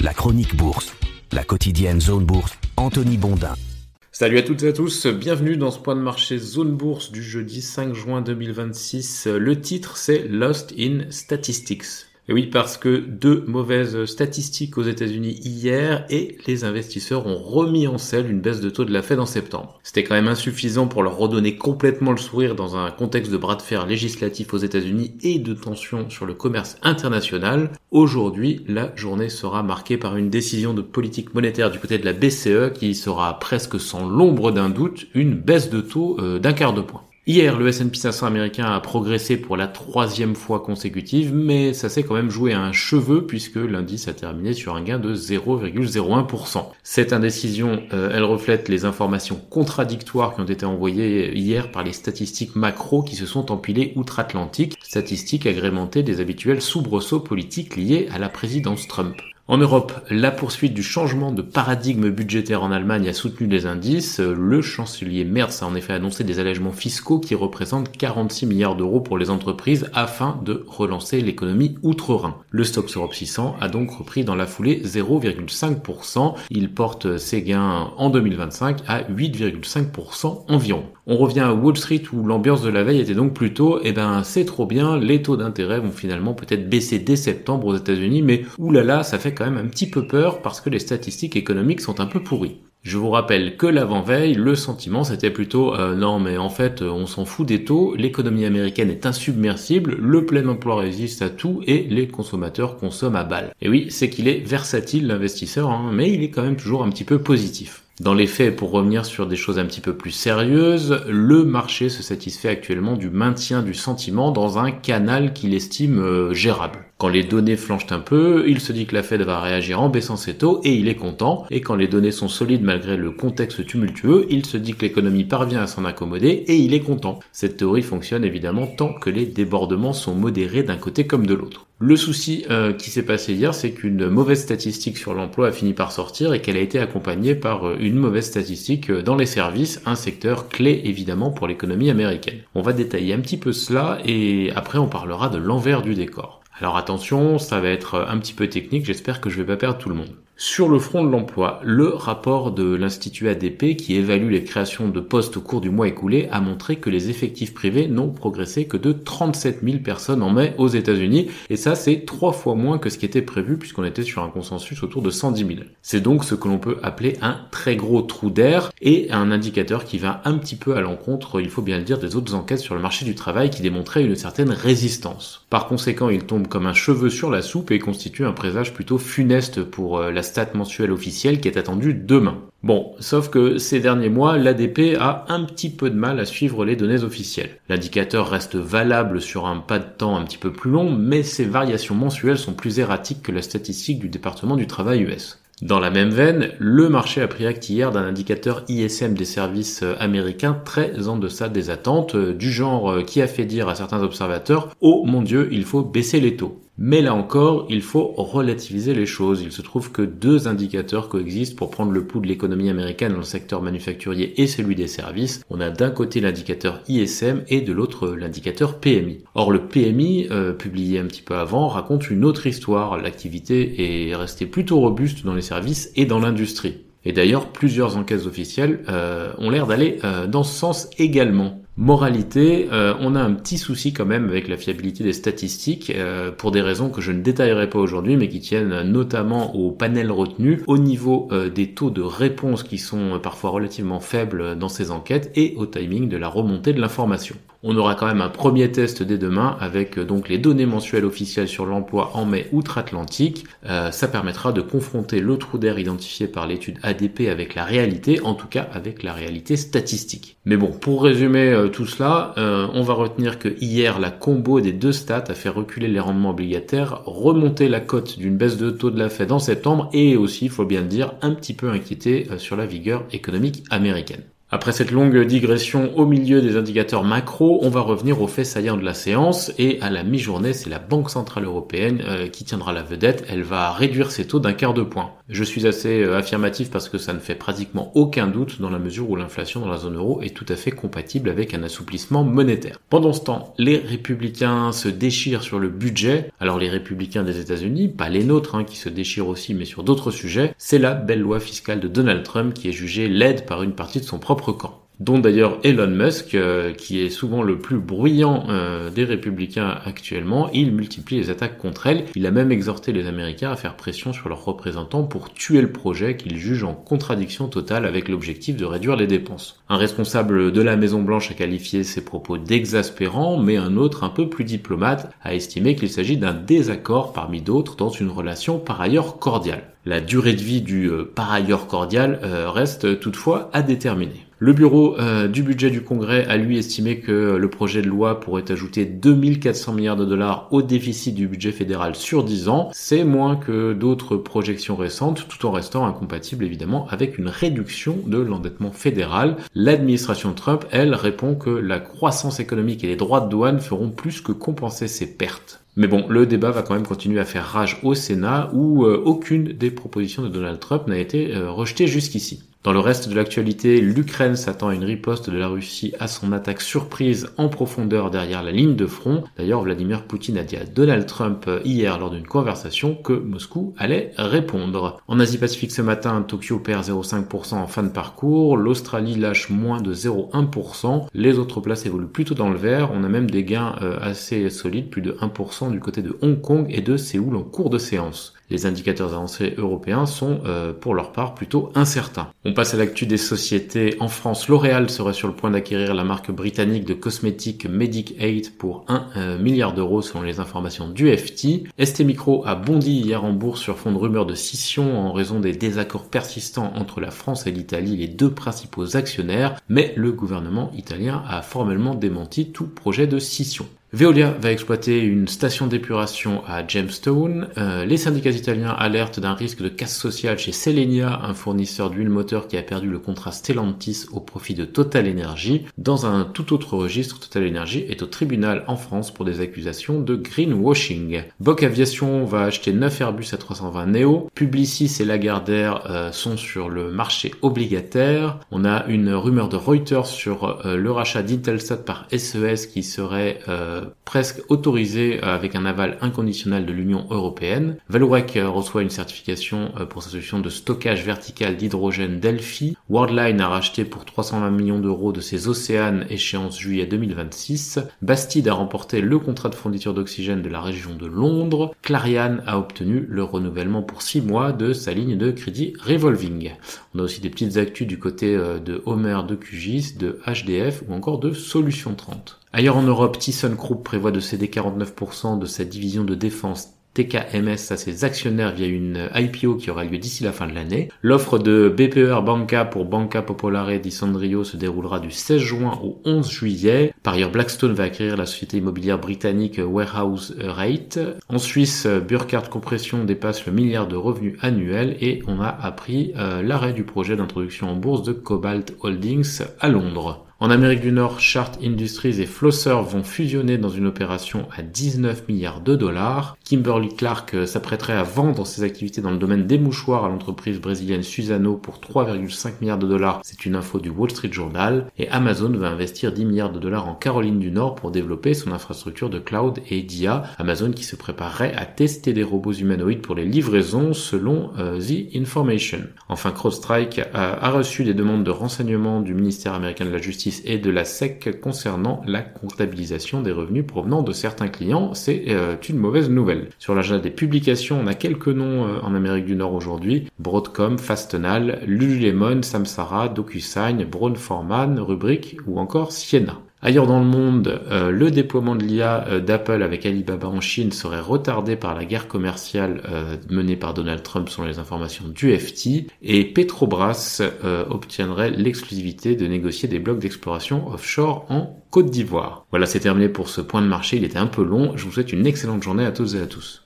La chronique bourse, la quotidienne Zone Bourse, Anthony Bondin. Salut à toutes et à tous, bienvenue dans ce point de marché Zone Bourse du jeudi 5 juin 2026. Le titre c'est Lost in Statistics. Et oui, parce que deux mauvaises statistiques aux États-Unis hier et les investisseurs ont remis en selle une baisse de taux de la Fed en septembre. C'était quand même insuffisant pour leur redonner complètement le sourire dans un contexte de bras de fer législatif aux États-Unis et de tensions sur le commerce international. Aujourd'hui, la journée sera marquée par une décision de politique monétaire du côté de la BCE qui sera presque sans l'ombre d'un doute une baisse de taux d'un quart de point. Hier, le S&P 500 américain a progressé pour la troisième fois consécutive, mais ça s'est quand même joué à un cheveu puisque l'indice a terminé sur un gain de 0,01%. Cette indécision, elle reflète les informations contradictoires qui ont été envoyées hier par les statistiques macro qui se sont empilées outre-Atlantique, statistiques agrémentées des habituels soubresauts politiques liés à la présidence Trump. En Europe, la poursuite du changement de paradigme budgétaire en Allemagne a soutenu les indices. Le chancelier Merz a en effet annoncé des allègements fiscaux qui représentent 46 milliards d'euros pour les entreprises afin de relancer l'économie outre-Rhin. Le Stoxx Europe 600 a donc repris dans la foulée 0,5%. Il porte ses gains en 2025 à 8,5% environ. On revient à Wall Street où l'ambiance de la veille était donc plutôt c'est trop bien, les taux d'intérêt vont finalement peut-être baisser dès septembre aux États-Unis, mais oulala, ça fait quand même un petit peu peur parce que les statistiques économiques sont un peu pourries. Je vous rappelle que l'avant-veille, le sentiment c'était plutôt non mais en fait on s'en fout des taux, l'économie américaine est insubmersible, le plein emploi résiste à tout et les consommateurs consomment à balle. Et oui, c'est qu'il est versatile l'investisseur, mais il est quand même toujours un petit peu positif. Dans les faits, pour revenir sur des choses un petit peu plus sérieuses, le marché se satisfait actuellement du maintien du sentiment dans un canal qu'il estime gérable. Quand les données flanchent un peu, il se dit que la Fed va réagir en baissant ses taux et il est content. Et quand les données sont solides malgré le contexte tumultueux, il se dit que l'économie parvient à s'en accommoder et il est content. Cette théorie fonctionne évidemment tant que les débordements sont modérés d'un côté comme de l'autre. Le souci qui s'est passé hier, c'est qu'une mauvaise statistique sur l'emploi a fini par sortir et qu'elle a été accompagnée par une mauvaise statistique dans les services, un secteur clé évidemment pour l'économie américaine. On va détailler un petit peu cela et après on parlera de l'envers du décor. Alors attention, ça va être un petit peu technique, j'espère que je vais pas perdre tout le monde. Sur le front de l'emploi, le rapport de l'Institut ADP qui évalue les créations de postes au cours du mois écoulé a montré que les effectifs privés n'ont progressé que de 37 000 personnes en mai aux États-Unis et ça c'est 3 fois moins que ce qui était prévu puisqu'on était sur un consensus autour de 110 000. C'est donc ce que l'on peut appeler un très gros trou d'air et un indicateur qui va un petit peu à l'encontre, il faut bien le dire, des autres enquêtes sur le marché du travail qui démontraient une certaine résistance. Par conséquent, il tombe comme un cheveu sur la soupe et constitue un présage plutôt funeste pour la stat mensuelle officielle qui est attendue demain. Bon, sauf que ces derniers mois, l'ADP a un petit peu de mal à suivre les données officielles. L'indicateur reste valable sur un pas de temps un petit peu plus long, mais ses variations mensuelles sont plus erratiques que la statistique du département du travail US. Dans la même veine, le marché a pris acte hier d'un indicateur ISM des services américains très en deçà des attentes, du genre qui a fait dire à certains observateurs « Oh mon Dieu, il faut baisser les taux ». Mais là encore, il faut relativiser les choses. Il se trouve que deux indicateurs coexistent pour prendre le pouls de l'économie américaine dans le secteur manufacturier et celui des services. On a d'un côté l'indicateur ISM et de l'autre l'indicateur PMI. Or le PMI, publié un petit peu avant, raconte une autre histoire. L'activité est restée plutôt robuste dans les services et dans l'industrie. Et d'ailleurs, plusieurs enquêtes officielles ont l'air d'aller dans ce sens également. Moralité, on a un petit souci quand même avec la fiabilité des statistiques pour des raisons que je ne détaillerai pas aujourd'hui mais qui tiennent notamment au panel retenu, au niveau des taux de réponse qui sont parfois relativement faibles dans ces enquêtes et au timing de la remontée de l'information. On aura quand même un premier test dès demain avec donc les données mensuelles officielles sur l'emploi en mai outre-Atlantique. Ça permettra de confronter le trou d'air identifié par l'étude ADP avec la réalité, en tout cas avec la réalité statistique. Mais bon, pour résumer tout cela, on va retenir que hier, la combo des deux stats a fait reculer les rendements obligataires, remonter la cote d'une baisse de taux de la Fed en septembre et aussi, il faut bien le dire, un petit peu inquiéter sur la vigueur économique américaine. Après cette longue digression au milieu des indicateurs macro, on va revenir aux faits saillants de la séance et à la mi-journée, c'est la Banque Centrale Européenne qui tiendra la vedette. Elle va réduire ses taux d'1/4 de point. Je suis assez affirmatif parce que ça ne fait pratiquement aucun doute dans la mesure où l'inflation dans la zone euro est tout à fait compatible avec un assouplissement monétaire. Pendant ce temps, les républicains se déchirent sur le budget. Alors les républicains des États-Unis, pas les nôtres qui se déchirent aussi mais sur d'autres sujets, c'est la belle loi fiscale de Donald Trump qui est jugée laide par une partie de son propre camp, dont d'ailleurs Elon Musk, qui est souvent le plus bruyant des républicains actuellement. Il multiplie les attaques contre elle. Il a même exhorté les Américains à faire pression sur leurs représentants pour tuer le projet qu'il juge en contradiction totale avec l'objectif de réduire les dépenses. Un responsable de la Maison-Blanche a qualifié ces propos d'exaspérants, mais un autre, un peu plus diplomate, a estimé qu'il s'agit d'un désaccord parmi d'autres dans une relation par ailleurs cordiale. La durée de vie du par ailleurs cordial reste toutefois à déterminer. Le bureau du budget du Congrès a lui estimé que le projet de loi pourrait ajouter 2400 milliards de dollars au déficit du budget fédéral sur 10 ans. C'est moins que d'autres projections récentes, tout en restant incompatible évidemment avec une réduction de l'endettement fédéral. L'administration Trump, elle, répond que la croissance économique et les droits de douane feront plus que compenser ces pertes. Mais bon, le débat va quand même continuer à faire rage au Sénat où aucune des propositions de Donald Trump n'a été rejetée jusqu'ici. Dans le reste de l'actualité, l'Ukraine s'attend à une riposte de la Russie à son attaque surprise en profondeur derrière la ligne de front. D'ailleurs, Vladimir Poutine a dit à Donald Trump hier lors d'une conversation que Moscou allait répondre. En Asie-Pacifique ce matin, Tokyo perd 0,5% en fin de parcours, l'Australie lâche moins de 0,1%, les autres places évoluent plutôt dans le vert, on a même des gains assez solides, plus de 1% du côté de Hong Kong et de Séoul en cours de séance. Les indicateurs avancés européens sont, pour leur part, plutôt incertains. On passe à l'actu des sociétés. En France, L'Oréal serait sur le point d'acquérir la marque britannique de cosmétiques Medicaid pour 1 milliard d'euros selon les informations du FT. STMicro a bondi hier en bourse sur fond de rumeurs de scission en raison des désaccords persistants entre la France et l'Italie, les deux principaux actionnaires, mais le gouvernement italien a formellement démenti tout projet de scission. Veolia va exploiter une station d'épuration à Jamestown. Les syndicats italiens alertent d'un risque de casse sociale chez Selenia, un fournisseur d'huile moteur qui a perdu le contrat Stellantis au profit de Total Energy. Dans un tout autre registre, Total Energy est au tribunal en France pour des accusations de greenwashing. Boc Aviation va acheter 9 Airbus A320neo. Publicis et Lagardère sont sur le marché obligataire. On a une rumeur de Reuters sur le rachat d'Intelsat par SES qui serait presque autorisé avec un aval inconditionnel de l'Union européenne. Vallourec reçoit une certification pour sa solution de stockage vertical d'hydrogène Delphi. Worldline a racheté pour 320 millions d'euros de ses Océanes, échéance juillet 2026. Bastide a remporté le contrat de fourniture d'oxygène de la région de Londres. Clariane a obtenu le renouvellement pour 6 mois de sa ligne de crédit revolving. On a aussi des petites actus du côté de Homer de QGIS, de HDF ou encore de Solution 30. Ailleurs en Europe, ThyssenKrupp prévoit de céder 49% de sa division de défense TKMS à ses actionnaires via une IPO qui aura lieu d'ici la fin de l'année. L'offre de BPER Banca pour Banca Popolare di Sondrio se déroulera du 16 juin au 11 juillet. Par ailleurs, Blackstone va acquérir la société immobilière britannique Warehouse Rate. En Suisse, Burkhardt Compression dépasse le milliard de revenus annuels et on a appris l'arrêt du projet d'introduction en bourse de Cobalt Holdings à Londres. En Amérique du Nord, Chart Industries et Flosser vont fusionner dans une opération à 19 milliards de dollars. Kimberly-Clark s'apprêterait à vendre ses activités dans le domaine des mouchoirs à l'entreprise brésilienne Suzano pour 3,5 milliards de dollars. C'est une info du Wall Street Journal. Et Amazon va investir 10 milliards de dollars en Caroline du Nord pour développer son infrastructure de cloud et d'IA. Amazon qui se préparerait à tester des robots humanoïdes pour les livraisons selon The Information. Enfin, CrowdStrike a reçu des demandes de renseignements du ministère américain de la Justice et de la SEC concernant la comptabilisation des revenus provenant de certains clients. C'est une mauvaise nouvelle. Sur l'agenda des publications, on a quelques noms en Amérique du Nord aujourd'hui. Broadcom, Fastenal, Lululemon, Samsara, DocuSign, Brown-Forman, Rubrik ou encore Sienna. Ailleurs dans le monde, le déploiement de l'IA d'Apple avec Alibaba en Chine serait retardé par la guerre commerciale menée par Donald Trump selon les informations du FT, et Petrobras obtiendrait l'exclusivité de négocier des blocs d'exploration offshore en Côte d'Ivoire. Voilà, c'est terminé pour ce point de marché, il était un peu long, je vous souhaite une excellente journée à toutes et à tous.